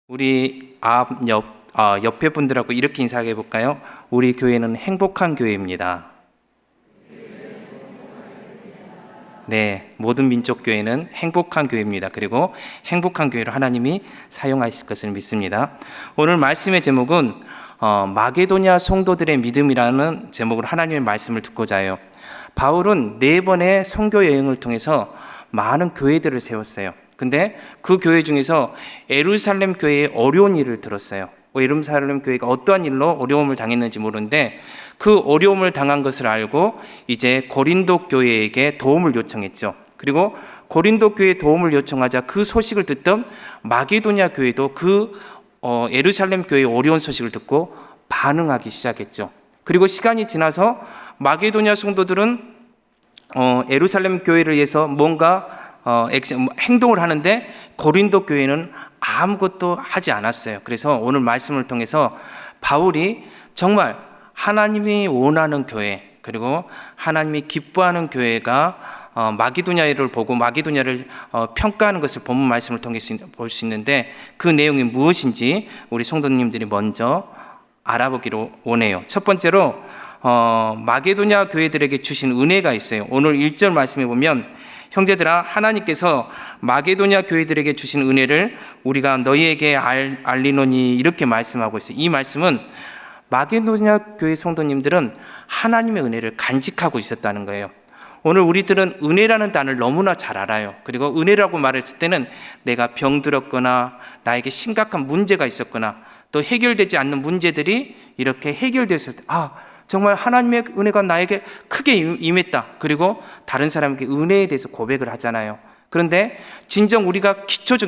우리 옆에 분들하고 이렇게 인사해 볼까요? 우리 교회는 행복한 교회입니다. 네, 모든 민족 교회는 행복한 교회입니다. 그리고 행복한 교회로 하나님이 사용하실 것을 믿습니다. 오늘 말씀의 제목은 마게도냐 성도들의 믿음이라는 제목으로 하나님의 말씀을 듣고자 해요. 바울은 4번의 선교 여행을 통해서 많은 교회들을 세웠어요. 근데 그 교회 중에서 예루살렘 교회의 어려운 일을 들었어요. 예루살렘 교회가 어떠한 일로 어려움을 당했는지 모르는데 그 어려움을 당한 것을 알고 이제 고린도 교회에게 도움을 요청했죠. 그리고 고린도 교회에 도움을 요청하자 그 소식을 듣던 마게도냐 교회도 그 예루살렘 교회의 어려운 소식을 듣고 반응하기 시작했죠. 그리고 시간이 지나서 마게도냐 성도들은 예루살렘 교회를 위해서 뭔가 행동을 하는데 고린도 교회는 아무것도 하지 않았어요. 그래서 오늘 말씀을 통해서 바울이 정말 하나님이 원하는 교회, 그리고 하나님이 기뻐하는 교회가 마게도냐를 보고 마게도냐를 평가하는 것을 본문 말씀을 통해서 볼 수 있는데 그 내용이 무엇인지 우리 성도님들이 먼저 알아보기로 원해요. 첫 번째로 마게도냐 교회들에게 주신 은혜가 있어요. 오늘 1절 말씀에 보면 형제들아, 하나님께서 마게도냐 교회들에게 주신 은혜를 우리가 너희에게 알리노니 이렇게 말씀하고 있어요. 이 말씀은 마게도냐 교회 성도님들은 하나님의 은혜를 간직하고 있었다는 거예요. 오늘 우리들은 은혜라는 단어를 너무나 잘 알아요. 그리고 은혜라고 말했을 때는 내가 병들었거나 나에게 심각한 문제가 있었거나 또 해결되지 않는 문제들이 이렇게 해결됐을 때 정말 하나님의 은혜가 나에게 크게 임했다. 그리고 다른 사람에게 은혜에 대해서 고백을 하잖아요. 그런데 진정 우리가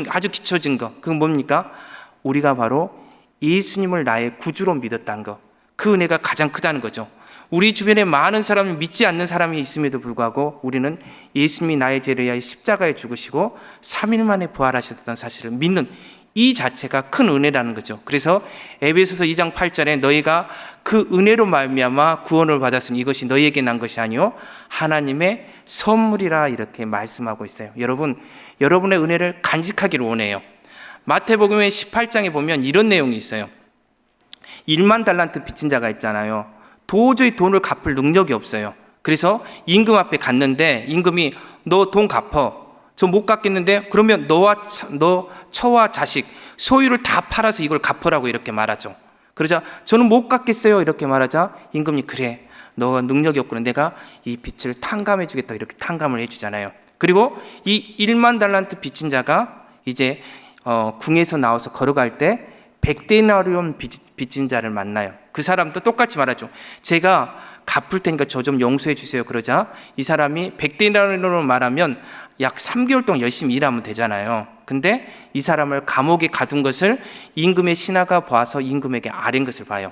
아주 기초적인 거, 그건 뭡니까? 우리가 바로 예수님을 나의 구주로 믿었다는 거, 그 은혜가 가장 크다는 거죠. 우리 주변에 많은 사람을 믿지 않는 사람이 있음에도 불구하고 우리는 예수님이 나의 죄를 위하여 십자가에 죽으시고 3일 만에 부활하셨다는 사실을 믿는 이 자체가 큰 은혜라는 거죠. 그래서 에베소서 2장 8절에 너희가 그 은혜로 말미암아 구원을 받았으니 이것이 너희에게 난 것이 아니요 하나님의 선물이라 이렇게 말씀하고 있어요. 여러분의 은혜를 간직하기를 원해요. 마태복음의 18장에 보면 이런 내용이 있어요. 1만 달란트 빚진 자가 있잖아요. 도저히 돈을 갚을 능력이 없어요. 그래서 임금 앞에 갔는데 임금이 너 돈 갚어. 저 못 갚겠는데 그러면 너 처와 자식 소유를 다 팔아서 이걸 갚으라고 이렇게 말하죠. 그러자 저는 못 갚겠어요 이렇게 말하자 임금이 그래 너가 능력이 없구나 내가 이 빚을 탕감해 주겠다 이렇게 탕감을 해주잖아요. 그리고 이 1만 달란트 빚진 자가 이제 궁에서 나와서 걸어갈 때 100데나리온 빚진 자를 만나요. 그 사람도 똑같이 말하죠. 제가 갚을 테니까 저 좀 용서해 주세요. 그러자 이 사람이 100데나리온으로 말하면 약 3개월 동안 열심히 일하면 되잖아요. 근데 이 사람을 감옥에 가둔 것을 임금의 신하가 봐서 임금에게 아뢰는 것을 봐요.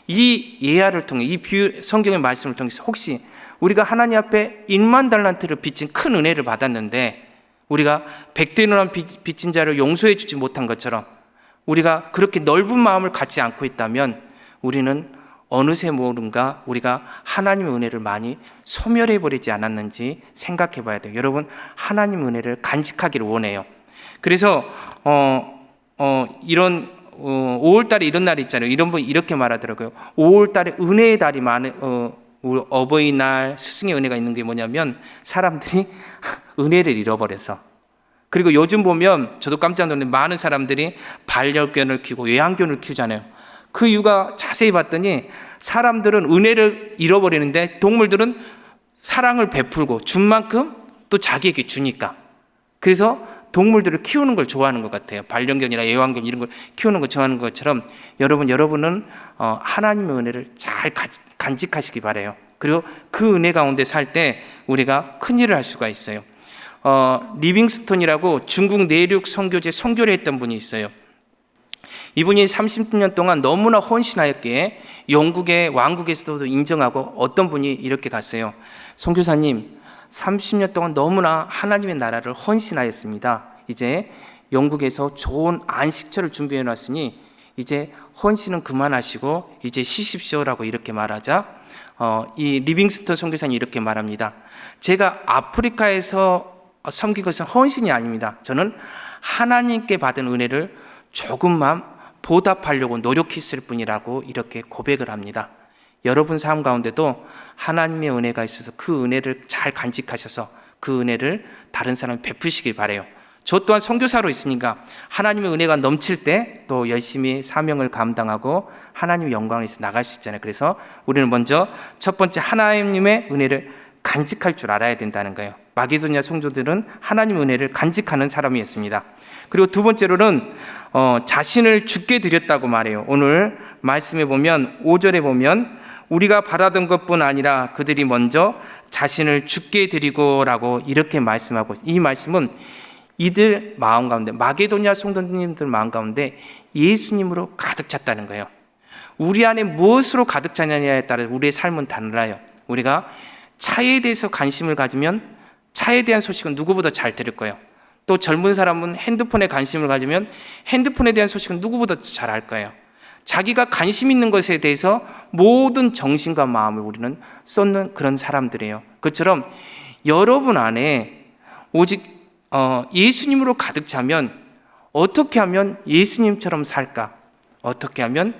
이 예화를 통해 이 성경의 말씀을 통해서 혹시 우리가 하나님 앞에 1만 달란트를 빚진 큰 은혜를 받았는데 우리가 100데나리온 빚진 자를 용서해 주지 못한 것처럼 우리가 그렇게 넓은 마음을 갖지 않고 있다면 우리는 어느새 모른가 우리가 하나님의 은혜를 많이 소멸해버리지 않았는지 생각해 봐야 돼요. 여러분, 하나님의 은혜를 간직하기를 원해요. 그래서 이런 5월달에 이런 날이 있잖아요. 이런 분 이렇게 말하더라고요. 5월달에 은혜의 달이 우리 어버이날 스승의 은혜가 있는 게 뭐냐면 사람들이 은혜를 잃어버려서. 그리고 요즘 보면 저도 깜짝 놀랐는데 많은 사람들이 반려견을 키우고 외양견을 키우잖아요. 그 이유가 자세히 봤더니 사람들은 은혜를 잃어버리는데 동물들은 사랑을 베풀고 준 만큼 또 자기에게 주니까. 그래서 동물들을 키우는 걸 좋아하는 것 같아요. 반려견이나 애완견 이런 걸 키우는 걸 좋아하는 것처럼 여러분은 하나님의 은혜를 잘 간직하시기 바라요. 그리고 그 은혜 가운데 살 때 우리가 큰 일을 할 수가 있어요. 리빙스톤이라고 중국 내륙 선교제 선교를 했던 분이 있어요. 이분이 30년 동안 너무나 헌신하였기에 영국의 왕국에서도 인정하고 어떤 분이 이렇게 갔어요. 선교사님 30년 동안 너무나 하나님의 나라를 헌신하였습니다. 이제 영국에서 좋은 안식처를 준비해 놨으니 이제 헌신은 그만하시고 이제 쉬십시오라고 이렇게 말하자 이 리빙스턴 선교사님이 이렇게 말합니다. 제가 아프리카에서 섬긴 것은 헌신이 아닙니다. 저는 하나님께 받은 은혜를 조금만 보답하려고 노력했을 뿐이라고 이렇게 고백을 합니다. 여러분 삶 가운데도 하나님의 은혜가 있어서 그 은혜를 잘 간직하셔서 그 은혜를 다른 사람에 베푸시길 바라요. 저 또한 선교사로 있으니까 하나님의 은혜가 넘칠 때 또 열심히 사명을 감당하고 하나님의 영광을 위해서 나갈 수 있잖아요. 그래서 우리는 먼저 첫 번째 하나님의 은혜를 간직할 줄 알아야 된다는 거예요. 마게도냐 성도들은 하나님의 은혜를 간직하는 사람이었습니다. 그리고 두 번째로는 자신을 주께 드렸다고 말해요. 오늘 말씀에 보면 5절에 보면 우리가 바라던 것뿐 아니라 그들이 먼저 자신을 주께 드리고 라고 이렇게 말씀하고 있어요. 이 말씀은 이들 마음 가운데, 마게도냐 성도님들 마음 가운데 예수님으로 가득 찼다는 거예요. 우리 안에 무엇으로 가득 차냐에 따라 우리의 삶은 달라요. 우리가 차에 대해서 관심을 가지면 차에 대한 소식은 누구보다 잘 들을 거예요. 또 젊은 사람은 핸드폰에 관심을 가지면 핸드폰에 대한 소식은 누구보다 잘 알 거예요. 자기가 관심 있는 것에 대해서 모든 정신과 마음을 우리는 쏟는 그런 사람들이에요. 그처럼 여러분 안에 오직 예수님으로 가득 차면 어떻게 하면 예수님처럼 살까? 어떻게 하면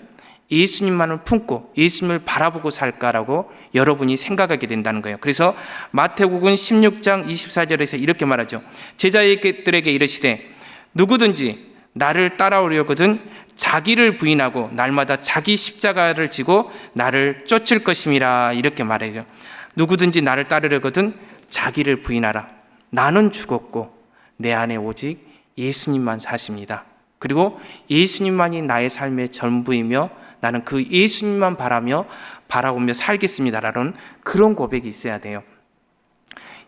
예수님만을 품고 예수님을 바라보고 살까라고 여러분이 생각하게 된다는 거예요. 그래서 마태복음 16장 24절에서 이렇게 말하죠. 제자들에게 이르시되 누구든지 나를 따라오려거든 자기를 부인하고 날마다 자기 십자가를 지고 나를 쫓을 것임이라 이렇게 말해요. 누구든지 나를 따르려거든 자기를 부인하라. 나는 죽었고 내 안에 오직 예수님만 사십니다. 그리고 예수님만이 나의 삶의 전부이며 나는 그 예수님만 바라보며 살겠습니다라는 그런 고백이 있어야 돼요.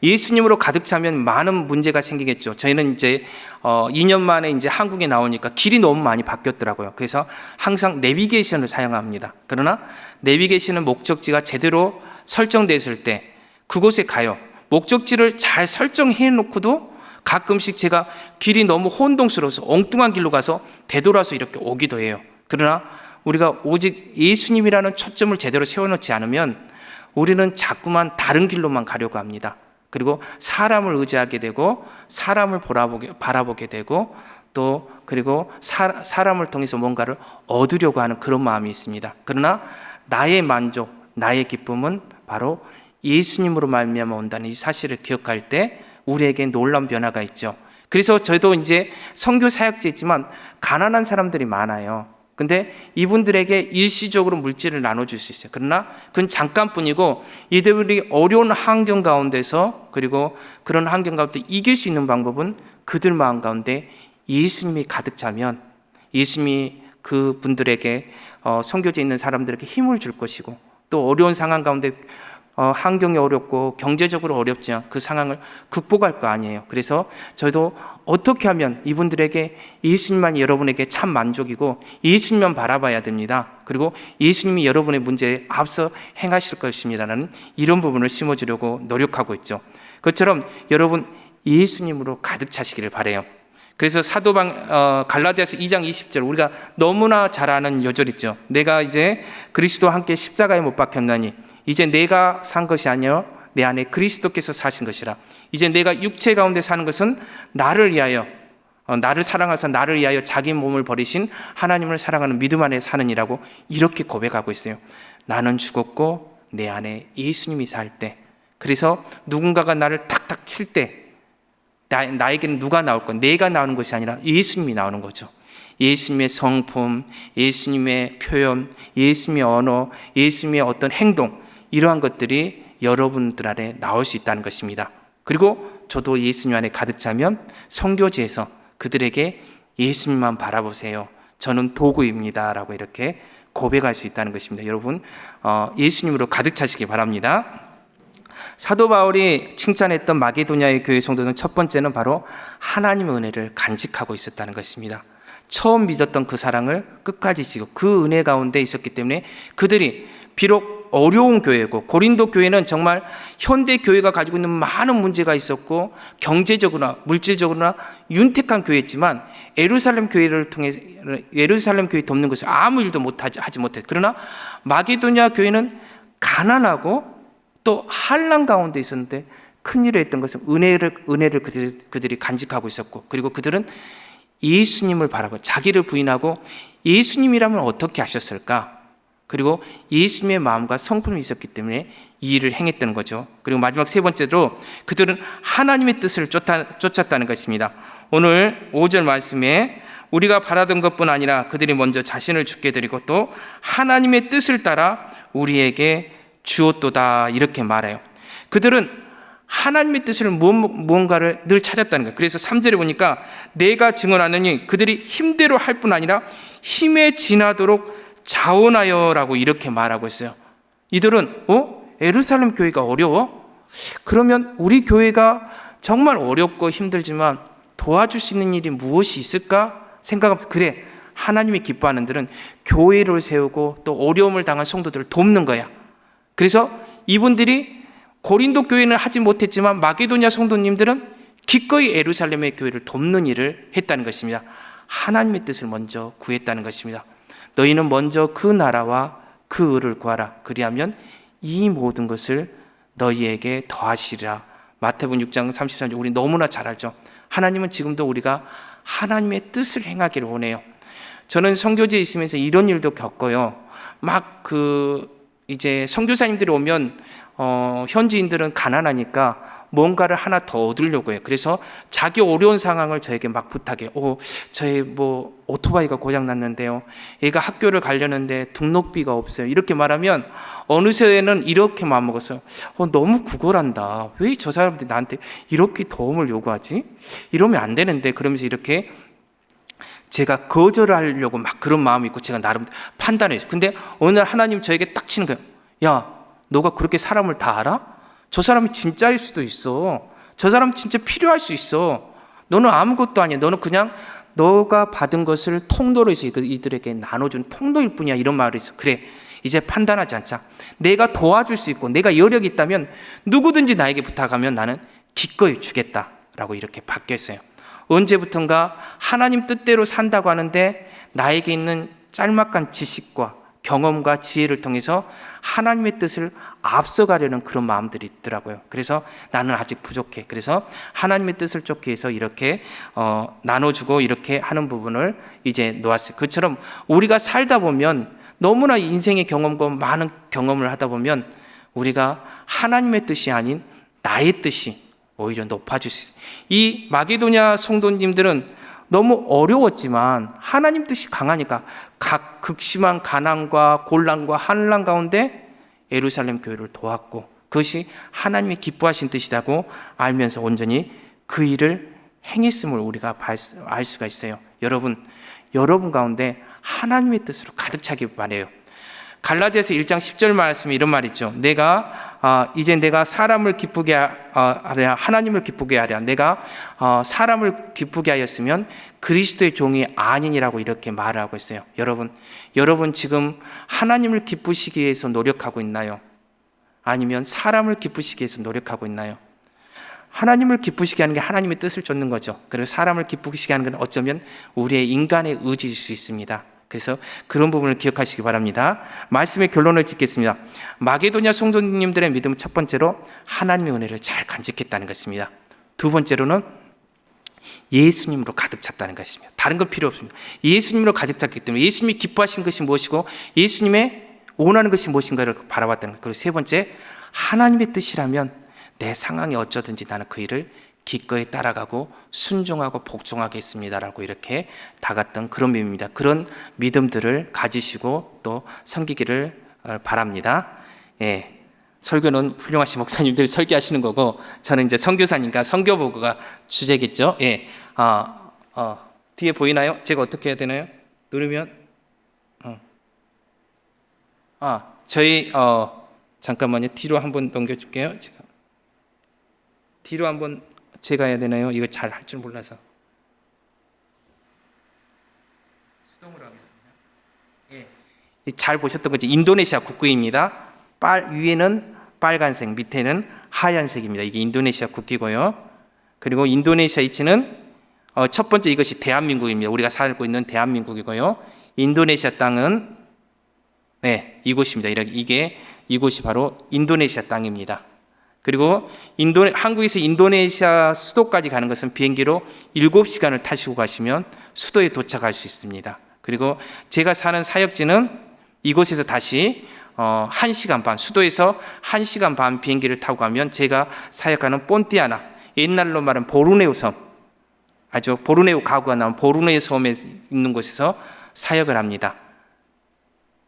예수님으로 가득 차면 많은 문제가 생기겠죠. 저희는 이제 2년 만에 이제 한국에 나오니까 길이 너무 많이 바뀌었더라고요. 그래서 항상 내비게이션을 사용합니다. 그러나 내비게이션은 목적지가 제대로 설정됐을 때 그곳에 가요. 목적지를 잘 설정해 놓고도 가끔씩 제가 길이 너무 혼동스러워서 엉뚱한 길로 가서 되돌아서 이렇게 오기도 해요. 그러나 우리가 오직 예수님이라는 초점을 제대로 세워놓지 않으면 우리는 자꾸만 다른 길로만 가려고 합니다. 그리고 사람을 의지하게 되고 사람을 바라보게 되고 또 그리고 사람을 통해서 뭔가를 얻으려고 하는 그런 마음이 있습니다. 그러나 나의 만족, 나의 기쁨은 바로 예수님으로 말미암아 온다는 이 사실을 기억할 때 우리에게 놀라운 변화가 있죠. 그래서 저도 이제 선교 사역자이지만 가난한 사람들이 많아요. 근데 이분들에게 일시적으로 물질을 나눠줄 수 있어요. 그러나 그건 잠깐뿐이고 이들이 어려운 환경 가운데서 그리고 그런 환경 가운데 이길 수 있는 방법은 그들 마음 가운데 예수님이 가득 차면 예수님이 그 분들에게 선교지에 있는 사람들에게 힘을 줄 것이고 또 어려운 상황 가운데 환경이 어렵고 경제적으로 어렵지만 그 상황을 극복할 거 아니에요. 그래서 저희도 어떻게 하면 이분들에게 예수님만이 여러분에게 참 만족이고 예수님만 바라봐야 됩니다. 그리고 예수님이 여러분의 문제에 앞서 행하실 것입니다라는 이런 부분을 심어주려고 노력하고 있죠. 그것처럼 여러분 예수님으로 가득 차시기를 바라요. 그래서 갈라디아서 2장 20절 우리가 너무나 잘 아는 요절 있죠. 내가 이제 그리스도와 함께 십자가에 못 박혔나니 이제 내가 산 것이 아니요 내 안에 그리스도께서 사신 것이라. 이제 내가 육체 가운데 사는 것은 나를 위하여 나를 사랑하사 나를 위하여 자기 몸을 버리신 하나님을 사랑하는 믿음 안에 사는이라고 이렇게 고백하고 있어요. 나는 죽었고 내 안에 예수님이 살 때, 그래서 누군가가 나를 탁탁 칠 때 나에게는 누가 나올 건 내가 나오는 것이 아니라 예수님이 나오는 거죠. 예수님의 성품, 예수님의 표현, 예수님의 언어, 예수님의 어떤 행동, 이러한 것들이 여러분들 안에 나올 수 있다는 것입니다. 그리고 저도 예수님 안에 가득 차면 선교지에서 그들에게 예수님만 바라보세요. 저는 도구입니다. 라고 이렇게 고백할 수 있다는 것입니다. 여러분, 예수님으로 가득 차시기 바랍니다. 사도 바울이 칭찬했던 마게도냐의 교회 성도는 첫 번째는 바로 하나님의 은혜를 간직하고 있었다는 것입니다. 처음 믿었던 그 사랑을 끝까지 지고 그 은혜 가운데 있었기 때문에 그들이 비록 어려운 교회고, 고린도 교회는 정말 현대 교회가 가지고 있는 많은 문제가 있었고 경제적으로나 물질적으로나 윤택한 교회였지만 예루살렘 교회 돕는 것을 아무 일도 하지 못했어요. 그러나 마게도냐 교회는 가난하고 또 환난 가운데 있었는데 큰일을 했던 것은 은혜를 그들이 간직하고 있었고, 그리고 그들은 예수님을 바라보고 자기를 부인하고 예수님이라면 어떻게 하셨을까? 그리고 예수님의 마음과 성품이 있었기 때문에 이 일을 행했다는 거죠. 그리고 마지막 세 번째로 그들은 하나님의 뜻을 쫓았다는 것입니다. 오늘 5절 말씀에 우리가 바라던 것뿐 아니라 그들이 먼저 자신을 죽게 드리고 또 하나님의 뜻을 따라 우리에게 주었도다 이렇게 말해요. 그들은 하나님의 뜻을 무언가를 늘 찾았다는 거예요. 그래서 3절에 보니까 내가 증언하느니 그들이 힘대로 할 뿐 아니라 힘에 지나도록 자원하여라고 이렇게 말하고 있어요. 이들은 예루살렘 교회가 어려워? 그러면 우리 교회가 정말 어렵고 힘들지만 도와줄 수 있는 일이 무엇이 있을까? 생각하면 그래, 하나님이 기뻐하는 들은 교회를 세우고 또 어려움을 당한 성도들을 돕는 거야. 그래서 이분들이 고린도 교회는 하지 못했지만 마게도냐 성도님들은 기꺼이 예루살렘의 교회를 돕는 일을 했다는 것입니다. 하나님의 뜻을 먼저 구했다는 것입니다. 너희는 먼저 그 나라와 그 의를 구하라. 그리하면 이 모든 것을 너희에게 더하시리라. 마태복음 6장 33절 우리 너무나 잘 알죠. 하나님은 지금도 우리가 하나님의 뜻을 행하기를 원해요. 저는 선교지에 있으면서 이런 일도 겪어요. 이제 선교사님들이 오면 현지인들은 가난하니까 뭔가를 하나 더 얻으려고 해요. 그래서 자기 어려운 상황을 저에게 막 부탁해요. 저희 오토바이가 고장 났는데요. 얘가 학교를 가려는데 등록비가 없어요. 이렇게 말하면 어느새는 이렇게 마음먹었어요. 너무 구걸한다. 왜 저 사람들이 나한테 이렇게 도움을 요구하지? 이러면 안 되는데. 그러면서 이렇게 제가 거절하려고 막 그런 마음이 있고 제가 나름 판단해요. 근데 어느 날 하나님 저에게 딱 치는 거예요. 야, 너가 그렇게 사람을 다 알아? 저 사람이 진짜일 수도 있어. 저 사람 진짜 필요할 수 있어. 너는 아무것도 아니야. 너는 그냥 너가 받은 것을 통로로 해서 이들에게 나눠준 통로일 뿐이야. 이런 말을 했어. 그래, 이제 판단하지 않자. 내가 도와줄 수 있고 내가 여력이 있다면 누구든지 나에게 부탁하면 나는 기꺼이 주겠다라고 이렇게 바뀌었어요. 언제부턴가 하나님 뜻대로 산다고 하는데 나에게 있는 짤막한 지식과 경험과 지혜를 통해서 하나님의 뜻을 앞서가려는 그런 마음들이 있더라고요. 그래서 나는 아직 부족해. 그래서 하나님의 뜻을 쫓기 위해서 이렇게 나눠주고 이렇게 하는 부분을 이제 놓았어요. 그처럼 우리가 살다 보면 너무나 인생의 경험과 많은 경험을 하다 보면 우리가 하나님의 뜻이 아닌 나의 뜻이 오히려 높아질 수 있어요. 이 마게도냐 성도님들은 너무 어려웠지만 하나님 뜻이 강하니까 각 극심한 가난과 곤란과 환난 가운데 예루살렘 교회를 도왔고 그것이 하나님이 기뻐하신 뜻이라고 알면서 온전히 그 일을 행했음을 우리가 알 수가 있어요. 여러분 가운데 하나님의 뜻으로 가득 차기 바라요. 갈라디아서 1장 10절 말씀에 이런 말이 있죠. 이제 내가 사람을 기쁘게 하랴 하나님을 기쁘게 하랴. 내가 사람을 기쁘게 하였으면 그리스도의 종이 아니니라고 이렇게 말을 하고 있어요. 여러분 지금 하나님을 기쁘시기 위해서 노력하고 있나요? 아니면 사람을 기쁘시기 위해서 노력하고 있나요? 하나님을 기쁘시게 하는 게 하나님의 뜻을 쫓는 거죠. 그리고 사람을 기쁘시게 하는 건 어쩌면 우리의 인간의 의지일 수 있습니다. 그래서 그런 부분을 기억하시기 바랍니다. 말씀의 결론을 짓겠습니다. 마게도냐 성도님들의 믿음은 첫 번째로 하나님의 은혜를 잘 간직했다는 것입니다. 두 번째로는 예수님으로 가득 찼다는 것입니다. 다른 건 필요 없습니다. 예수님으로 가득 찼기 때문에 예수님이 기뻐하신 것이 무엇이고 예수님의 원하는 것이 무엇인가를 바라봤다는 것. 그리고 세 번째, 하나님의 뜻이라면 내 상황이 어쩌든지 나는 그 일을 기꺼이 따라가고 순종하고 복종하겠습니다라고 이렇게 다갔던 그런 믿음입니다. 그런 믿음들을 가지시고 또 섬기기를 바랍니다. 설교는 훌륭하신 목사님들이 설교하시는 거고 저는 이제 선교사니까 선교보고가 주제겠죠. 뒤에 보이나요? 제가 어떻게 해야 되나요? 누르면 잠깐만요. 뒤로 한번 넘겨줄게요. 뒤로 한번 제가 해야 되나요? 이거 잘 할 줄 몰라서 수동으로 하겠습니다. 잘 보셨던 거죠? 인도네시아 국기입니다. 위에는 빨간색, 밑에는 하얀색입니다. 이게 인도네시아 국기고요. 그리고 인도네시아 위치는 첫 번째 이것이 대한민국입니다. 우리가 살고 있는 대한민국이고요. 인도네시아 땅은 이곳입니다. 이곳이 바로 인도네시아 땅입니다. 그리고 한국에서 인도네시아 수도까지 가는 것은 비행기로 7시간을 타시고 가시면 수도에 도착할 수 있습니다. 그리고 제가 사는 사역지는 이곳에서 다시 1시간 반, 수도에서 1시간 반 비행기를 타고 가면 제가 사역하는 본티아나, 옛날로 말하면 보르네오 섬, 아주 보르네오 가구가 나온 보르네오 섬에 있는 곳에서 사역을 합니다.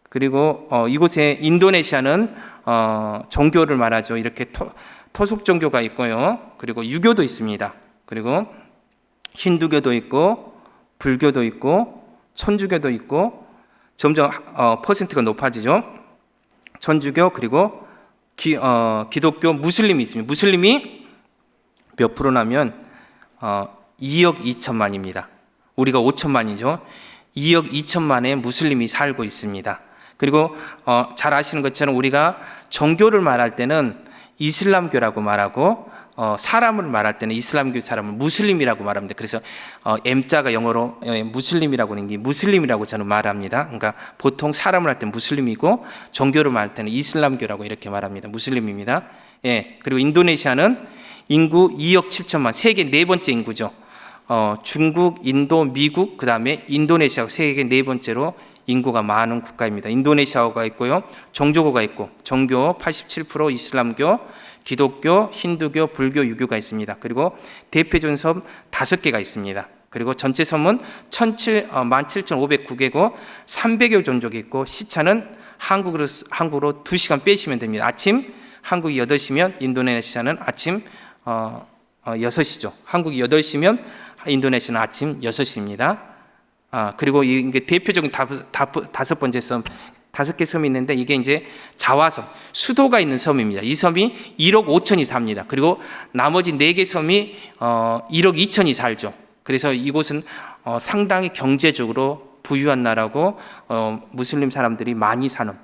그리고 이곳에 인도네시아는 종교를 말하죠. 이렇게 토속 종교가 있고요. 그리고 유교도 있습니다. 그리고 힌두교도 있고 불교도 있고 천주교도 있고 점점 퍼센트가 높아지죠. 천주교 그리고 기독교, 무슬림이 있습니다. 무슬림이 몇 프로냐면 2억 2천만입니다. 우리가 5천만이죠. 2억 2천만의 무슬림이 살고 있습니다. 그리고 잘 아시는 것처럼 우리가 종교를 말할 때는 이슬람교라고 말하고 사람을 말할 때는 이슬람교 사람을 무슬림이라고 말합니다. 그래서 M자가 영어로 무슬림이라고 하는 게 무슬림이라고 저는 말합니다. 그러니까 보통 사람을 할 때는 무슬림이고 종교를 말할 때는 이슬람교라고 이렇게 말합니다. 무슬림입니다. 예. 그리고 인도네시아는 인구 2억 7천만, 세계 네 번째 인구죠. 중국, 인도, 미국, 그 다음에 인도네시아가 세계 네 번째로 인구가 많은 국가입니다. 인도네시아가 있고요. 종교가 있고 종교 87%, 이슬람교, 기독교, 힌두교, 불교, 유교가 있습니다. 그리고 대표적인 섬 5개가 있습니다. 그리고 전체 섬은 17,509개고 300여 종족이 있고 시차는 한국으로 2시간 빼시면 됩니다. 아침 한국이 8시면 인도네시아는 아침 6시죠. 한국이 8시면 인도네시아는 아침 6시입니다. 그리고 이게 대표적인 5번째 섬, 5개 섬이 있는데 이게 이제 자화섬, 수도가 있는 섬입니다. 이 섬이 1억 5천이 삽니다. 그리고 나머지 4개 섬이 1억 2천이 살죠. 그래서 이곳은 상당히 경제적으로 부유한 나라고 무슬림 사람들이 많이 사는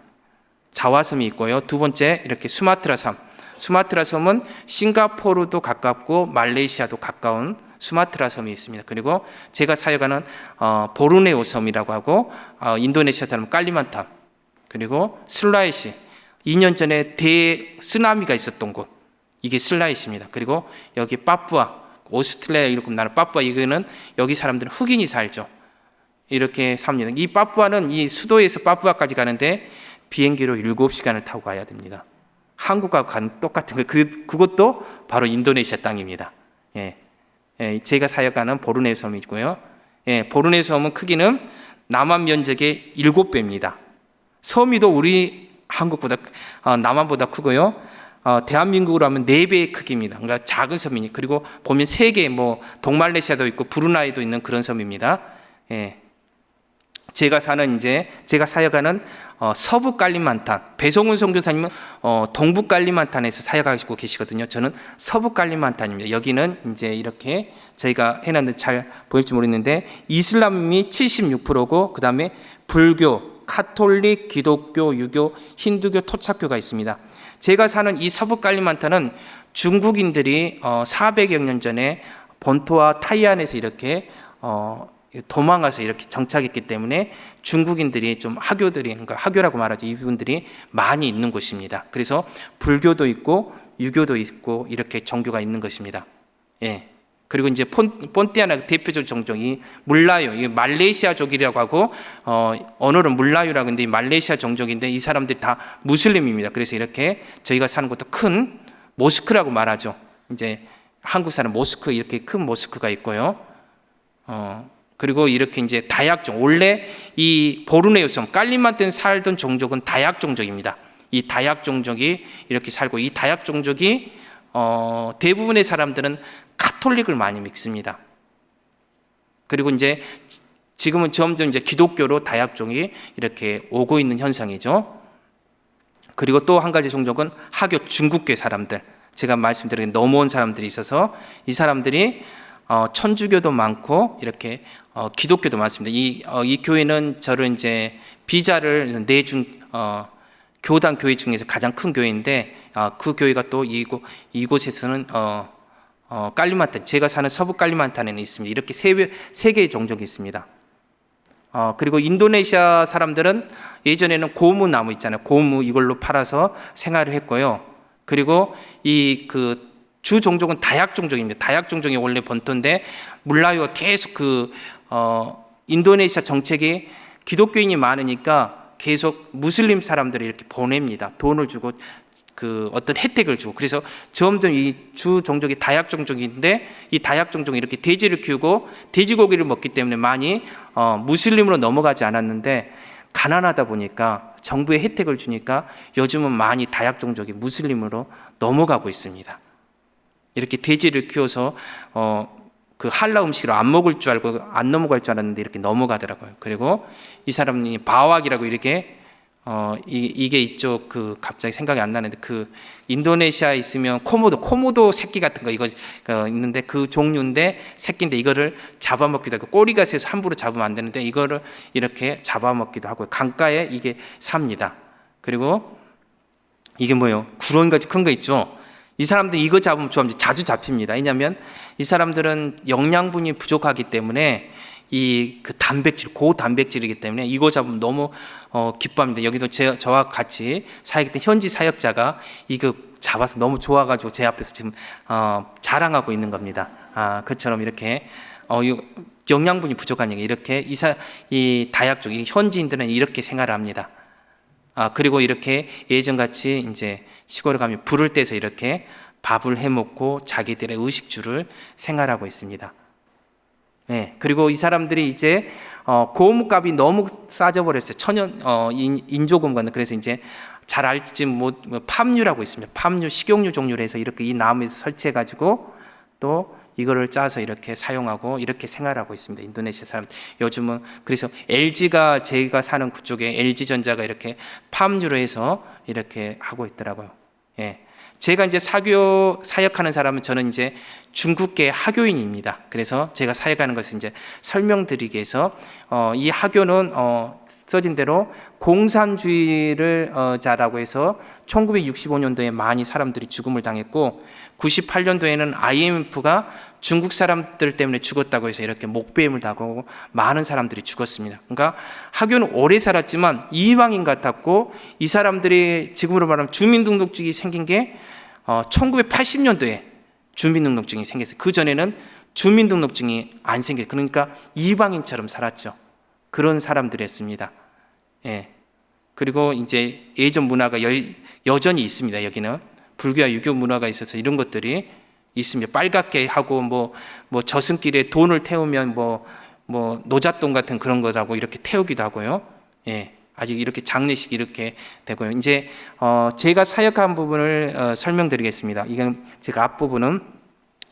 자화섬이 있고요. 두 번째 이렇게 수마트라 섬. 수마트라 섬은 싱가포르도 가깝고 말레이시아도 가까운 수마트라 섬이 있습니다. 그리고 제가 사역하는 보르네오 섬이라고 하고 인도네시아 사람 깔리만탄, 그리고 슬라이시, 2년 전에 대쓰나미가 있었던 곳, 이게 슬라이시입니다. 그리고 여기 파푸아, 오스트레일리아 이렇게 나라 파푸아, 이거는 여기 사람들은 흑인이 살죠. 이렇게 삽니다. 이 파푸아는 이 수도에서 파푸아까지 가는데 비행기로 7시간을 타고 가야 됩니다. 한국과 똑같은 거, 그것도 바로 인도네시아 땅입니다. 예. 제가 사역하는 보르네오 섬이고요. 예, 보르네오 섬은 크기는 남한 면적의 7배입니다. 섬이도 우리 한국보다 남한보다 크고요. 대한민국으로 하면 4배의 크기입니다. 그러니까 작은 섬이니. 그리고 보면 세계 동말레이시아도 있고 브루나이도 있는 그런 섬입니다. 예. 제가 사역하는 서부 깔리만탄, 배성훈 선교사님은 동부 깔리만탄에서 사역하시고 계시거든요. 저는 서부 깔리만탄입니다. 여기는 이제 이렇게 저희가 해놨는데 잘 보일지 모르겠는데 이슬람이 76%고 그 다음에 불교, 카톨릭, 기독교, 유교, 힌두교, 토착교가 있습니다. 제가 사는 이 서부 깔리만탄은 중국인들이 400여 년 전에 본토와 타이안에서 이렇게 도망가서 이렇게 정착했기 때문에 중국인들이 좀 그러니까 하교라고 말하죠. 이분들이 많이 있는 곳입니다. 그래서 불교도 있고 유교도 있고 이렇게 종교가 있는 것입니다. 예. 그리고 이제 본티아나 대표적 종족이 물라유, 이 말레이시아족이라고 하고 언어는 물라유라고 하는데 이 말레이시아 종족인데 이 사람들이 다 무슬림입니다. 그래서 이렇게 저희가 사는 곳도 큰 모스크라고 말하죠. 이제 한국 사람 모스크, 이렇게 큰 모스크가 있고요. 그리고 이렇게 이제 다약종, 원래 이 보르네오 섬, 깔리만탄 살던 종족은 다약 종족입니다. 이 다약 종족이 이렇게 살고, 이 다약 종족이 대부분의 사람들은 카톨릭을 많이 믿습니다. 그리고 이제 지금은 점점 이제 기독교로 다약종이 이렇게 오고 있는 현상이죠. 그리고 또 한 가지 종족은 하교 중국계 사람들, 제가 말씀드린 넘어온 사람들이 있어서 이 사람들이 천주교도 많고 이렇게 기독교도 많습니다. 이 교회는 저를 이제 비자를 내준 교단 교회 중에서 가장 큰 교회인데 그 교회가 또 이곳에서는 깔리만탄, 제가 사는 서부 깔리만탄에는 있습니다. 이렇게 세 개의 종족이 있습니다. 그리고 인도네시아 사람들은 예전에는 고무 나무 있잖아요. 고무 이걸로 팔아서 생활을 했고요. 그리고 이 그 주 종족은 다약 종족입니다. 다약 종족이 원래 본토인데 물라위가 계속 인도네시아 정책이 기독교인이 많으니까 계속 무슬림 사람들을 이렇게 보냅니다. 돈을 주고 그 어떤 혜택을 주고. 그래서 점점 이 주 종족이 다약 종족인데 이 다약 종족이 이렇게 돼지를 키우고 돼지고기를 먹기 때문에 많이 무슬림으로 넘어가지 않았는데, 가난하다 보니까 정부의 혜택을 주니까 요즘은 많이 다약 종족이 무슬림으로 넘어가고 있습니다. 이렇게 돼지를 키워서 그 할라 음식을 안 먹을 줄 알고 안 넘어갈 줄 알았는데 이렇게 넘어가더라고요. 그리고 이 사람이 바왁이라고 이렇게 이게 이쪽 그 갑자기 생각이 안 나는데, 그 인도네시아에 있으면 코모도 새끼 같은 거 이거 있는데 그 종류인데 새끼인데 이거를 잡아먹기도 하고, 꼬리가 세서 함부로 잡으면 안 되는데 이거를 이렇게 잡아먹기도 하고 강가에 이게 삽니다. 그리고 이게 뭐예요? 구렁이같이 큰 거 있죠? 이 사람들 이거 잡으면 좋아합니다. 자주 잡힙니다. 왜냐하면 이 사람들은 영양분이 부족하기 때문에 이 그 단백질, 고단백질이기 때문에 이거 잡으면 너무 기뻐합니다. 여기도 저와 같이 사역했던 현지 사역자가 이거 잡아서 너무 좋아가지고 제 앞에서 지금 자랑하고 있는 겁니다. 그처럼 이렇게 영양분이 부족한 얘기, 이렇게 이 다약 쪽, 이 현지인들은 이렇게 생활을 합니다. 그리고 이렇게 예전같이 이제 시골에 가면 불을 떼서 이렇게 밥을 해 먹고 자기들의 의식주를 생활하고 있습니다. 네, 그리고 이 사람들이 이제 고무값이 너무 싸져 버렸어요. 인조금과. 그래서 이제 잘 알지 팜유라고 있습니다. 팜유, 식용유 종류로 해서 이렇게 이 나무에서 설치해 가지고 또 이거를 짜서 이렇게 사용하고 이렇게 생활하고 있습니다. 인도네시아 사람. 요즘은 그래서 LG가, 제가 사는 그쪽에 LG전자가 이렇게 팜유로 해서 이렇게 하고 있더라고요. 예. 제가 이제 사역하는 사람은 저는 이제 중국계 하교인입니다. 그래서 제가 사역하는 것을 이제 설명드리기 위해서 이 하교는 써진 대로 공산주의를 자라고 해서 1965년도에 많이 사람들이 죽음을 당했고, 98년도에는 IMF가 중국 사람들 때문에 죽었다고 해서 이렇게 목배임을 당하고 많은 사람들이 죽었습니다. 그러니까 하교는 오래 살았지만 이방인 같았고, 이 사람들이 지금으로 말하면 주민등록증이 생긴 게 1980년도에 주민등록증이 생겼어요. 그 전에는 주민등록증이 안 생겼어요. 그러니까 이방인처럼 살았죠. 그런 사람들이었습니다. 예. 그리고 이제 예전 문화가 여전히 있습니다. 여기는 불교와 유교 문화가 있어서 이런 것들이 있습니다. 빨갛게 하고 뭐 저승길에 돈을 태우면 뭐 노잣돈 같은 그런 거라고 이렇게 태우기도 하고요. 예. 아직 이렇게 장례식 이렇게 되고요. 이제 제가 사역한 부분을 설명드리겠습니다. 이건 제가 앞부분은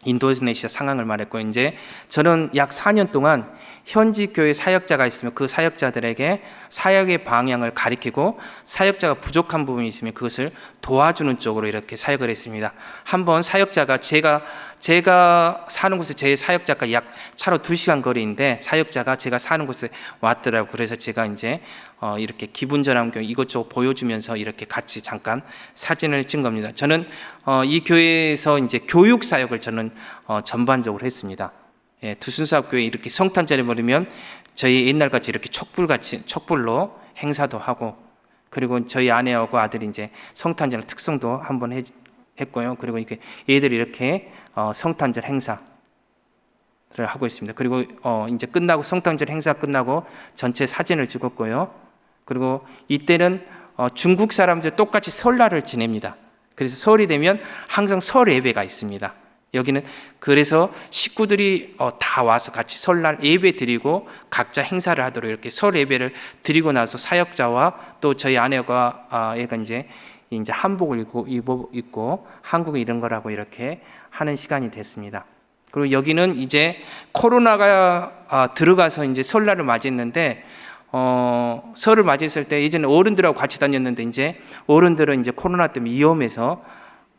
인도네시아 상황을 말했고, 이제 저는 약 4년 동안 현지 교회 사역자가 있으면 그 사역자들에게 사역의 방향을 가리키고, 사역자가 부족한 부분이 있으면 그것을 도와주는 쪽으로 이렇게 사역을 했습니다. 한번 사역자가 제가 사는 곳에 제 사역자가 약 차로 2시간 거리인데 사역자가 제가 사는 곳에 왔더라고요. 그래서 제가 이제 이렇게 기분 전환 교회 이것저것 보여주면서 이렇게 같이 잠깐 사진을 찍은 겁니다. 저는 이 교회에서 이제 교육 사역을 저는 전반적으로 했습니다. 예, 두순사업교회 이렇게 성탄절에 버리면 저희 옛날같이 이렇게 촛불로 행사도 하고, 그리고 저희 아내하고 아들이 이제 성탄절 특성도 한번 했고요. 그리고 이렇게 얘들이 이렇게 성탄절 행사를 하고 있습니다. 그리고 이제 끝나고 성탄절 행사 끝나고 전체 사진을 찍었고요. 그리고 이때는 중국 사람들 똑같이 설날을 지냅니다. 그래서 설이 되면 항상 설 예배가 있습니다. 여기는 그래서 식구들이 다 와서 같이 설날 예배 드리고 각자 행사를 하도록 이렇게 설 예배를 드리고 나서 사역자와 또 저희 아내가 얘가 이제 한복을 입고 한국에 이런 거라고 이렇게 하는 시간이 됐습니다. 그리고 여기는 이제 코로나가 들어가서 이제 설날을 맞이했는데, 설을 맞이했을 때 예전에 어른들하고 같이 다녔는데 이제 어른들은 이제 코로나 때문에 위험해서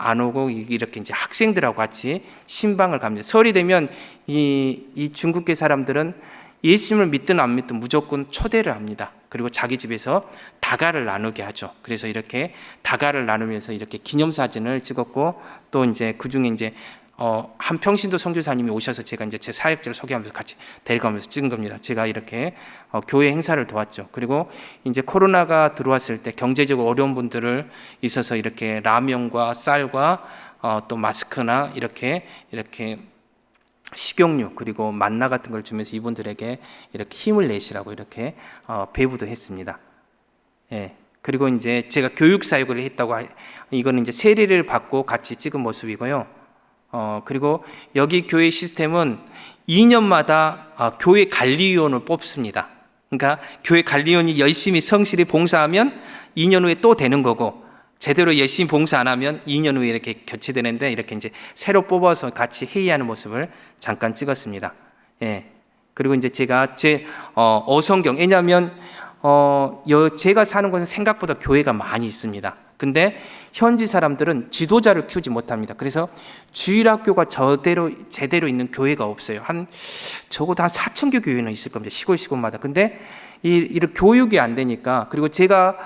안 오고 이렇게 이제 학생들하고 같이 신방을 갑니다. 설이 되면 이 중국계 사람들은 예수님을 믿든 안 믿든 무조건 초대를 합니다. 그리고 자기 집에서 다가를 나누게 하죠. 그래서 이렇게 다가를 나누면서 이렇게 기념사진을 찍었고, 또 이제 그 중에 이제 한평신도 선교사님이 오셔서 제가 이제 제 사역자를 소개하면서 같이 데려가면서 찍은 겁니다. 제가 이렇게 교회 행사를 도왔죠. 그리고 이제 코로나가 들어왔을 때 경제적으로 어려운 분들을 있어서 이렇게 라면과 쌀과 또 마스크나 이렇게 식용유 그리고 만나 같은 걸 주면서 이분들에게 이렇게 힘을 내시라고 이렇게 배부도 했습니다. 예. 그리고 이제 제가 교육 사역을 했다고 이거는 이제 세례를 받고 같이 찍은 모습이고요. 그리고 여기 교회 시스템은 2년마다 교회 관리위원을 뽑습니다. 그러니까 교회 관리위원이 열심히 성실히 봉사하면 2년 후에 또 되는 거고, 제대로 열심히 봉사 안 하면 2년 후에 이렇게 교체되는데, 이렇게 이제 새로 뽑아서 같이 회의하는 모습을 잠깐 찍었습니다. 예. 그리고 이제 제가 제 어성경, 왜냐하면 제가 사는 곳은 생각보다 교회가 많이 있습니다. 근데 현지 사람들은 지도자를 키우지 못합니다. 그래서 주일학교가 제대로 있는 교회가 없어요. 적어도 한 4,000개 교회는 있을 겁니다. 시골마다. 근데 이렇게 교육이 안 되니까, 그리고 제가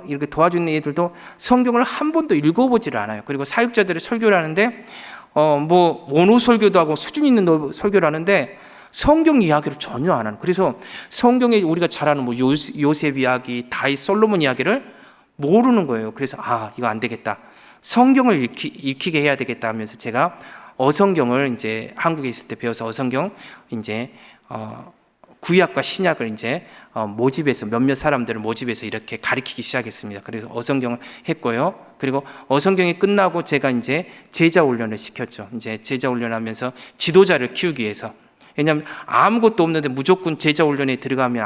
이렇게 도와주는 애들도 성경을 한 번도 읽어보지를 않아요. 그리고 사역자들이 설교를 하는데 원어 설교도 하고 수준 있는 설교를 하는데 성경 이야기를 전혀 안 하는. 그래서 성경에 우리가 잘 아는 요셉 이야기, 다윗, 솔로몬 이야기를 모르는 거예요. 그래서 이거 안 되겠다. 성경을 읽히게 해야 되겠다 하면서 제가 어성경을 이제 한국에 있을 때 배워서 어성경 이제 구약과 신약을 이제 모집해서 몇몇 사람들을 모집해서 이렇게 가르치기 시작했습니다. 그래서 어성경을 했고요. 그리고 어성경이 끝나고 제가 이제 제자 훈련을 시켰죠. 이제 제자 훈련하면서 지도자를 키우기 위해서. 왜냐하면 아무것도 없는데 무조건 제자 훈련에 들어가면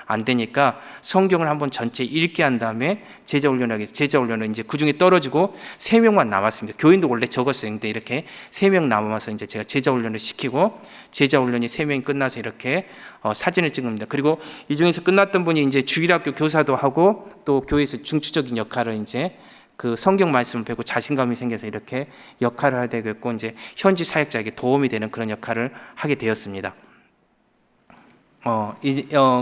안 되니까 성경을 한번 전체 읽게 한 다음에 제자 훈련은 이제 그 중에 떨어지고 3명만 남았습니다. 교인도 원래 적었어요. 근데 이렇게 3명 남아서 이제 제가 제자 훈련을 시키고, 제자 훈련이 3명이 끝나서 이렇게 사진을 찍습니다. 그리고 이 중에서 끝났던 분이 이제 주일학교 교사도 하고 또 교회에서 중추적인 역할을 이제 그 성경 말씀을 배우고 자신감이 생겨서 이렇게 역할을 하게 되겠고, 이제 현지 사역자에게 도움이 되는 그런 역할을 하게 되었습니다.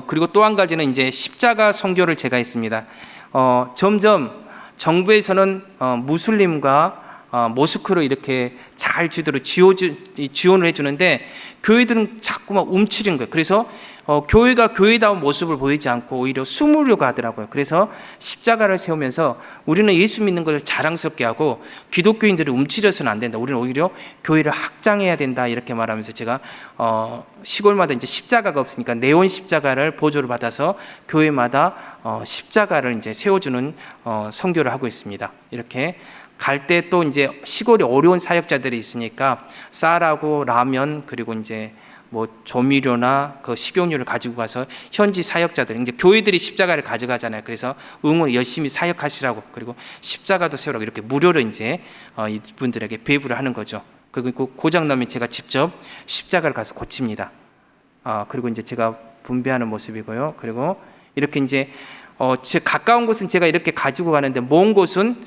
그리고 또 한 가지는 이제 십자가 선교를 제가 했습니다. 점점 정부에서는 무슬림과 모스크로 이렇게 잘 지원을 해주는데 교회들은 자꾸만 움츠린 거예요. 그래서 교회가 교회다운 모습을 보이지 않고 오히려 숨으려고 하더라고요. 그래서 십자가를 세우면서 우리는 예수 믿는 것을 자랑스럽게 하고 기독교인들이 움츠려서는 안 된다. 우리는 오히려 교회를 확장해야 된다. 이렇게 말하면서 제가 시골마다 이제 십자가가 없으니까 네온 십자가를 보조를 받아서 교회마다 십자가를 이제 세워주는 선교를 하고 있습니다. 이렇게 갈 때 또 이제 시골에 어려운 사역자들이 있으니까 쌀하고 라면 그리고 이제 조미료나 그 식용유를 가지고 가서 현지 사역자들, 이제 교회들이 십자가를 가져가잖아요. 그래서 응원 열심히 사역하시라고, 그리고 십자가도 세우라고 이렇게 무료로 이제 이분들에게 배부를 하는 거죠. 그리고 고장 나면 제가 직접 십자가를 가서 고칩니다. 그리고 이제 제가 분배하는 모습이고요. 그리고 이렇게 이제 제 가까운 곳은 제가 이렇게 가지고 가는데 먼 곳은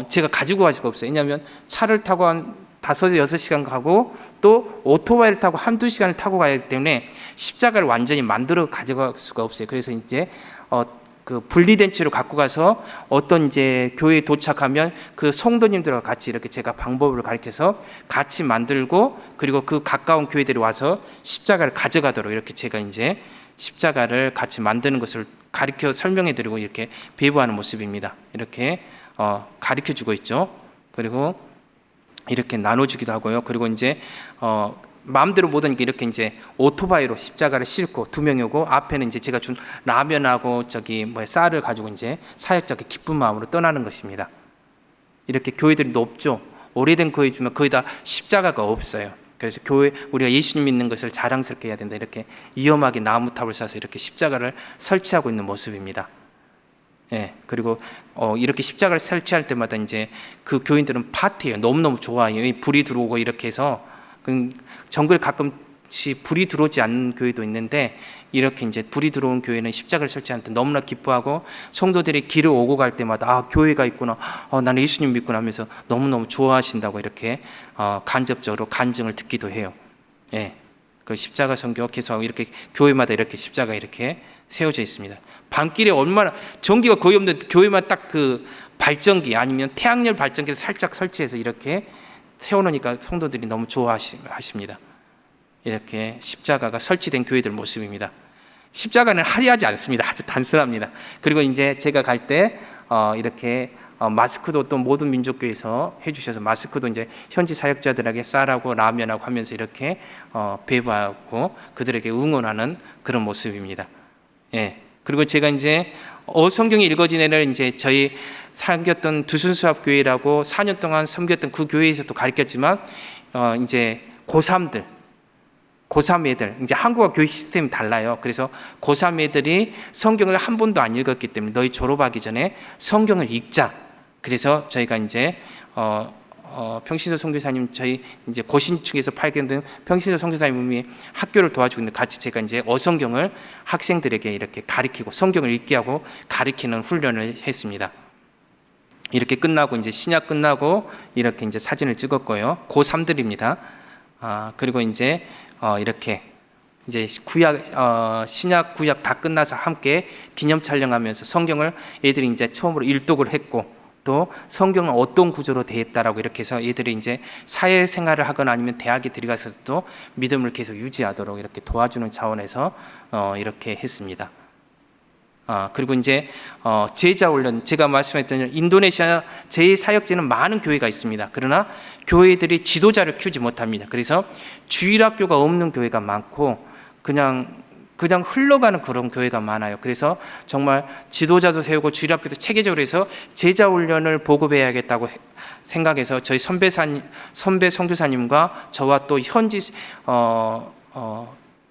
제가 가지고 갈 수가 없어요. 왜냐하면 차를 타고 한 5-6시간 가고 또 오토바이를 타고 1-2시간을 타고 가야 하기 때문에 십자가를 완전히 만들어 가져갈 수가 없어요. 그래서 이제 그 분리된 채로 갖고 가서 어떤 이제 교회에 도착하면 그 성도님들과 같이 이렇게 제가 방법을 가르쳐서 같이 만들고, 그리고 그 가까운 교회들이 와서 십자가를 가져가도록 이렇게 제가 이제 십자가를 같이 만드는 것을 가르쳐 설명해 드리고 이렇게 배부하는 모습입니다. 이렇게 가르쳐 주고 있죠. 그리고 이렇게 나눠주기도 하고요. 그리고 이제 마음대로 모든 게 이렇게 이제 오토바이로 십자가를 싣고 2명이 오고, 앞에는 이제 제가 준 라면하고 쌀을 가지고 이제 사역자가 기쁜 마음으로 떠나는 것입니다. 이렇게 교회들이 높죠. 오래된 교회지만 거의 다 십자가가 없어요. 그래서 우리가 예수님 믿는 것을 자랑스럽게 해야 된다. 이렇게 위험하게 나무탑을 쌓아서 이렇게 십자가를 설치하고 있는 모습입니다. 예, 그리고 이렇게 십자가를 설치할 때마다 이제 그 교인들은 파티예요. 너무너무 좋아해요. 불이 들어오고 이렇게 해서 정글에 가끔씩 불이 들어오지 않는 교회도 있는데, 이렇게 이제 불이 들어온 교회는 십자가를 설치할 때 너무나 기뻐하고, 성도들이 길을 오고 갈 때마다 교회가 있구나, 나는 예수님 믿구나 하면서 너무너무 좋아하신다고 이렇게 간접적으로 간증을 듣기도 해요. 예, 그 십자가 선교 계속 이렇게 교회마다 이렇게 십자가 이렇게 세워져 있습니다. 밤길에 얼마나 전기가 거의 없는 교회만 딱 그 발전기 아니면 태양열 발전기를 살짝 설치해서 이렇게 세워놓으니까 성도들이 너무 좋아하십니다. 이렇게 십자가가 설치된 교회들 모습입니다. 십자가는 화려하지 않습니다. 아주 단순합니다. 그리고 이제 제가 갈 때 이렇게 마스크도 또 모든 민족교회에서 해주셔서 마스크도 이제 현지 사역자들에게 쌀하고 라면하고 하면서 이렇게 배부하고 그들에게 응원하는 그런 모습입니다. 예. 그리고 제가 이제 성경이 읽어진 애를 이제 저희 섬겼던 두순수합교회라고 4년 동안 섬겼던 그 교회에서도 가르쳤지만 이제 고3 애들, 이제 한국과 교육 시스템이 달라요. 그래서 고3 애들이 성경을 한 번도 안 읽었기 때문에 너희 졸업하기 전에 성경을 읽자. 그래서 저희가 이제 평신도 선교사님, 저희 이제 고신축에서 발견된 평신도 선교사님이 학교를 도와주고 있는데 같이 제가 이제 어성경을 학생들에게 이렇게 가르치고 성경을 읽게 하고 가르치는 훈련을 했습니다. 이렇게 끝나고 이제 신약 끝나고 이렇게 이제 사진을 찍었고요. 고3들입니다. 그리고 이제 이렇게 이제 신약 구약 다 끝나서 함께 기념 촬영하면서 성경을 애들이 이제 처음으로 일독을 했고 또 성경은 어떤 구조로 되어 있다라고 이렇게 해서 애들이 이제 사회생활을 하거나 아니면 대학에 들어가서도 믿음을 계속 유지하도록 이렇게 도와주는 차원에서 이렇게 했습니다. 그리고 이제 제자훈련, 제가 말씀했던 인도네시아 제2사역지는 많은 교회가 있습니다. 그러나 교회들이 지도자를 키우지 못합니다. 그래서 주일학교가 없는 교회가 많고 그냥 흘러가는 그런 교회가 많아요. 그래서 정말 지도자도 세우고 주일학교도 체계적으로 해서 제자훈련을 보급해야겠다고 생각해서 저희 선배 선교사님과 저와 또 현지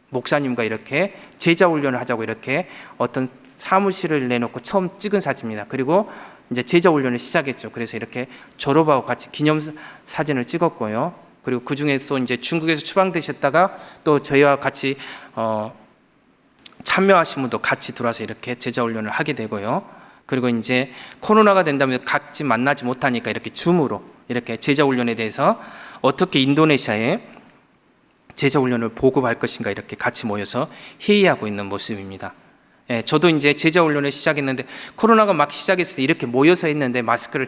목사님과 이렇게 제자훈련을 하자고 이렇게 어떤 사무실을 내놓고 처음 찍은 사진입니다. 그리고 이제 제자훈련을 시작했죠. 그래서 이렇게 졸업하고 같이 기념 사진을 찍었고요. 그리고 그 중에서 이제 중국에서 추방되셨다가 또 저희와 같이 참여하신 분도 같이 들어와서 이렇게 제자훈련을 하게 되고요. 그리고 이제 코로나가 된다면 같이 만나지 못하니까 이렇게 줌으로 이렇게 제자훈련에 대해서 어떻게 인도네시아에 제자훈련을 보급할 것인가 이렇게 같이 모여서 회의하고 있는 모습입니다. 예, 저도 이제 제자훈련을 시작했는데 코로나가 막 시작했을 때 이렇게 모여서 했는데 마스크를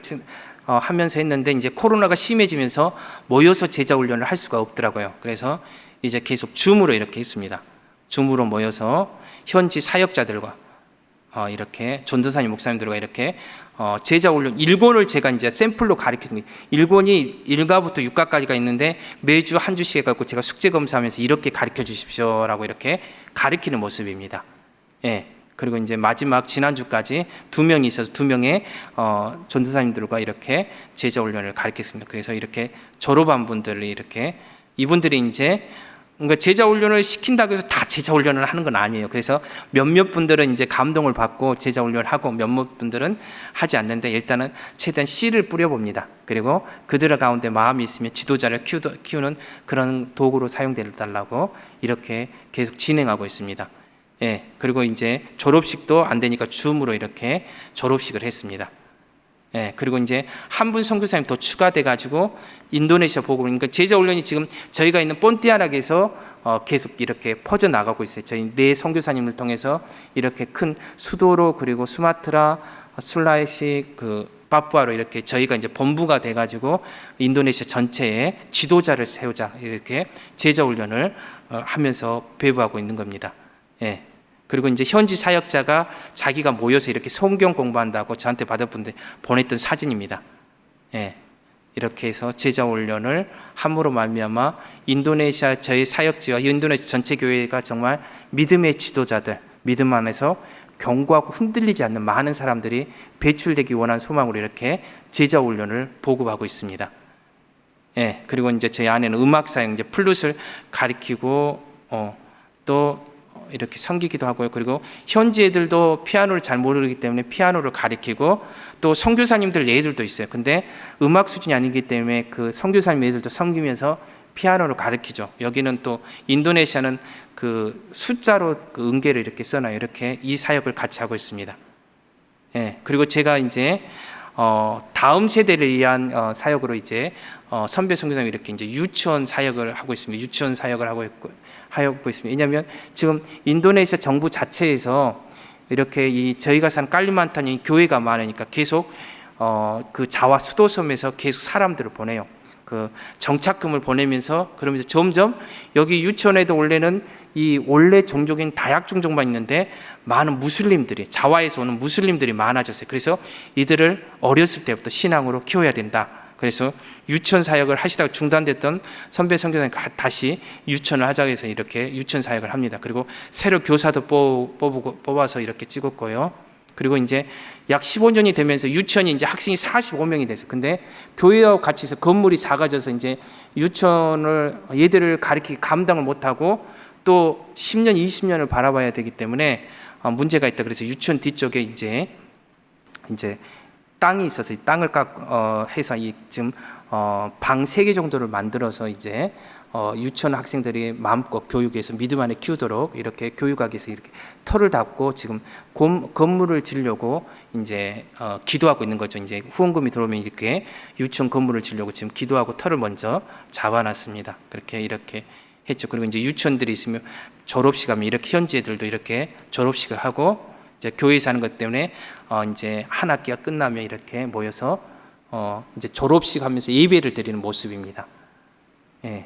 하면서 했는데 이제 코로나가 심해지면서 모여서 제자훈련을 할 수가 없더라고요. 그래서 이제 계속 줌으로 이렇게 했습니다. 줌으로 모여서 현지 사역자들과 이렇게 전도사님 목사님들과 이렇게 제자훈련 1권을 제가 이제 샘플로 가르치는 거예요. 1권이 1가부터 6가까지가 있는데 매주 한 주씩 해갖고 제가 숙제 검사하면서 이렇게 가르쳐 주십시오라고 이렇게 가르치는 모습입니다. 예. 그리고 이제 마지막 지난주까지 2명이 있어서 2명의 전도사님들과 이렇게 제자훈련을 가르쳤습니다. 그래서 이렇게 졸업한 분들을 이렇게 이분들이 이제 그러니까 제자훈련을 시킨다고 해서 다 제자훈련을 하는 건 아니에요. 그래서 몇몇 분들은 이제 감동을 받고 제자훈련을 하고 몇몇 분들은 하지 않는데 일단은 최대한 씨를 뿌려봅니다. 그리고 그들 가운데 마음이 있으면 지도자를 키우는 그런 도구로 사용되달라고 이렇게 계속 진행하고 있습니다. 예, 그리고 이제 졸업식도 안 되니까 줌으로 이렇게 졸업식을 했습니다. 예, 그리고 이제 한 분 선교사님 더 추가돼가지고 인도네시아 보고 그러니까 제자훈련이 지금 저희가 있는 본티아락에서 계속 이렇게 퍼져 나가고 있어요. 저희 네 선교사님을 통해서 이렇게 큰 수도로 그리고 수마트라, 술라이시, 파푸아로 이렇게 저희가 이제 본부가 돼가지고 인도네시아 전체에 지도자를 세우자 이렇게 제자훈련을 하면서 배부하고 있는 겁니다. 예. 그리고 이제 현지 사역자가 자기가 모여서 이렇게 성경 공부한다고 저한테 받아본데 보냈던 사진입니다. 예. 이렇게 해서 제자훈련을 함으로 말미암아 인도네시아 저희 사역지와 인도네시아 전체 교회가 정말 믿음의 지도자들, 믿음 안에서 견고하고 흔들리지 않는 많은 사람들이 배출되기 원하는 소망으로 이렇게 제자훈련을 보급하고 있습니다. 예. 그리고 이제 저희 안에는 음악 사역, 이제 플룻을 가리키고 또 이렇게 섬기기도 하고요. 그리고 현지 애들도 피아노를 잘 모르기 때문에 피아노를 가르치고 또 선교사님들 애들도 있어요. 근데 음악 수준이 아니기 때문에 그 선교사님 애들도 섬기면서 피아노를 가르치죠. 여기는 또 인도네시아는 그 숫자로 그 음계를 이렇게 써놔요. 이렇게 이 사역을 같이 하고 있습니다. 예. 그리고 제가 이제 다음 세대를 위한 사역으로 이제 선배 선교사님 이렇게 이제 유치원 사역을 하고 있습니다. 유치원 사역을 하고 있습니다. 왜냐하면 지금 인도네시아 정부 자체에서 이렇게 저희가 산 깔리만탄이 교회가 많으니까 계속 그 자와 수도섬에서 계속 사람들을 보내요. 그 정착금을 보내면서 그러면서 점점 여기 유치원에도 원래는 이 원래 종족인 다약 종족만 있는데 많은 무슬림들이 자와에서 오는 무슬림들이 많아졌어요. 그래서 이들을 어렸을 때부터 신앙으로 키워야 된다. 그래서 유치원 사역을 하시다가 중단됐던 선배 선교사님 다시 유치원을 하자고 해서 이렇게 유치원 사역을 합니다. 그리고 새로 교사도 뽑아서 이렇게 찍었고요. 그리고 이제 약 15년이 되면서 유치원이 이제 학생이 45명이 됐어요. 근데 교회하고 같이 해서 건물이 작아져서 이제 유치원을 얘들을 가르치기 감당을 못하고 또 10년, 20년을 바라봐야 되기 때문에 문제가 있다. 그래서 유치원 뒤쪽에 이제 땅이 있어서 이 땅을 해서 지금 방 3개 정도를 만들어서 이제 유치원 학생들이 마음껏 교육해서 믿음 안에 키우도록 이렇게 교육하기 위해서 이렇게 털을 닫고 지금 건물을 지으려고 이제 기도하고 있는 거죠. 이제 후원금이 들어오면 이렇게 유치원 건물을 지으려고 지금 기도하고 털을 먼저 잡아놨습니다. 이렇게 했죠. 그리고 이제 유치원들이 있으면 졸업식 하면 이렇게 현지 애들도 이렇게 졸업식을 하고 이제 교회에서 하는 것 때문에 이제 한 학기가 끝나면 이렇게 모여서 이제 졸업식 하면서 예배를 드리는 모습입니다. 예.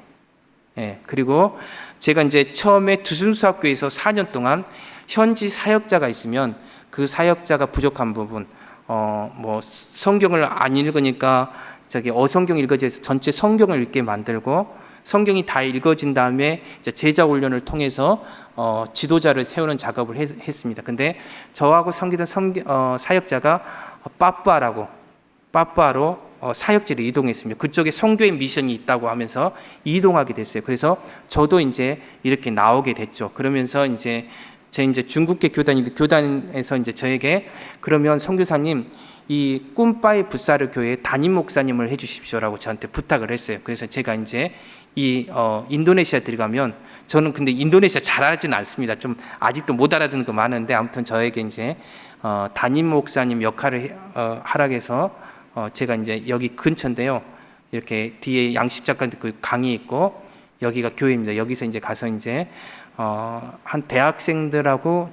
그리고 제가 이제 처음에 두순수학교에서 4년 동안 현지 사역자가 있으면 그 사역자가 부족한 부분, 뭐 성경을 안 읽으니까 어성경 읽어져서 전체 성경을 읽게 만들고 성경이 다 읽어진 다음에 제자 훈련을 통해서 지도자를 세우는 작업을 했습니다. 근데 저하고 섬기던 사역자가 빠뿌아로 사역지를 이동했습니다. 그쪽에 선교의 미션이 있다고 하면서 이동하게 됐어요. 그래서 저도 이제 이렇게 나오게 됐죠. 그러면서 이제 중국계 교단에서 이제 저에게 그러면 선교사님 이 꿈바이 붓사르 교회 담임 목사님을 해주십시오라고 저한테 부탁을 했어요. 그래서 제가 이제 인도네시아 들어가면 저는 근데 인도네시아 잘하지는 않습니다. 좀 아직도 못 알아듣는 거 많은데 아무튼 저에게 이제 담임 목사님 역할을 하라고 해서 제가 이제 여기 근처인데요. 이렇게 뒤에 양식 작가 그 강이 있고 여기가 교회입니다. 여기서 이제 가서 이제 한 대학생들하고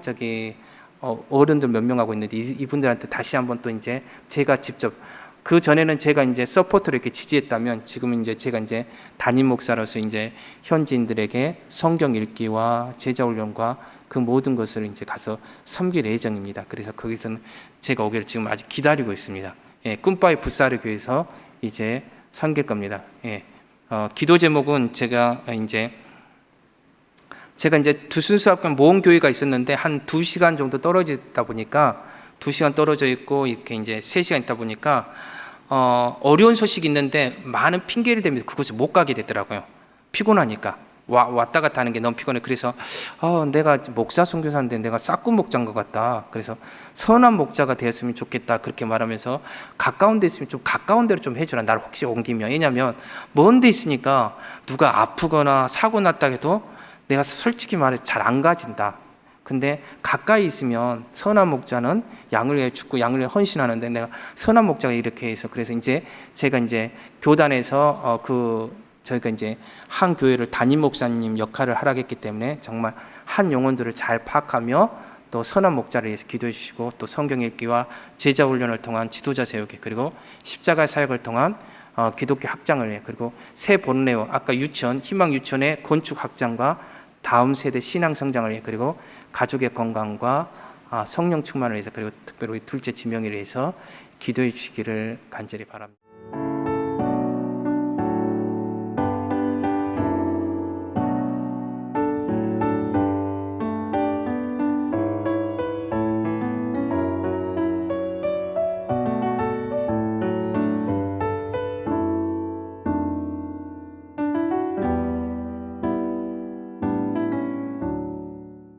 어른들 몇 명하고 있는데 이분들한테 다시 한번 또 이제 제가 직접 그 전에는 제가 이제 서포터로 이렇게 지지했다면 지금은 이제 제가 이제 담임 목사로서 이제 현지인들에게 성경 읽기와 제자 훈련과 그 모든 것을 이제 가서 섬길 예정입니다. 그래서 거기서는 제가 오기를 지금 아직 기다리고 있습니다. 예, 꿈바이 붓사르 교회에서 이제 섬길 겁니다. 예, 기도 제목은 제가 이제 두순수학교 모험교회가 있었는데 한 2시간 정도 떨어지다 보니까 2시간 떨어져 있고 이렇게 이제 3시간 있다 보니까 어려운 소식이 있는데 많은 핑계를 대면서 그곳에 못 가게 되더라고요. 피곤하니까 왔다 갔다 하는 게 너무 피곤해. 그래서 내가 목사 선교사인데 내가 싹군 목자인 것 같다. 그래서 선한 목자가 되었으면 좋겠다 그렇게 말하면서 가까운 데 있으면 좀 가까운 데로 좀 해주라. 나를 혹시 옮기면. 왜냐하면 먼 데 있으니까 누가 아프거나 사고 났다 해도 내가 솔직히 말해 잘 안 가진다. 근데 가까이 있으면 선한 목자는 양을 위해 죽고 양을 위해 헌신하는데 내가 선한 목자가 이렇게 해서 그래서 이제 제가 이제 교단에서 저희가 이제 한 교회를 담임 목사님 역할을 하라고 했기 때문에 정말 한 영혼들을 잘 파악하며 또 선한 목자를 위해서 기도해 주시고 또 성경 읽기와 제자 훈련을 통한 지도자 세우기 그리고 십자가 사역을 통한 기독교 확장을 위해 그리고 새 본레오 아까 유치원 희망 유치원의 건축 확장과 다음 세대 신앙 성장을 위해 그리고 가족의 건강과 성령 충만을 위해서 그리고 특별히 둘째 지명을 위해서 기도해 주시기를 간절히 바랍니다.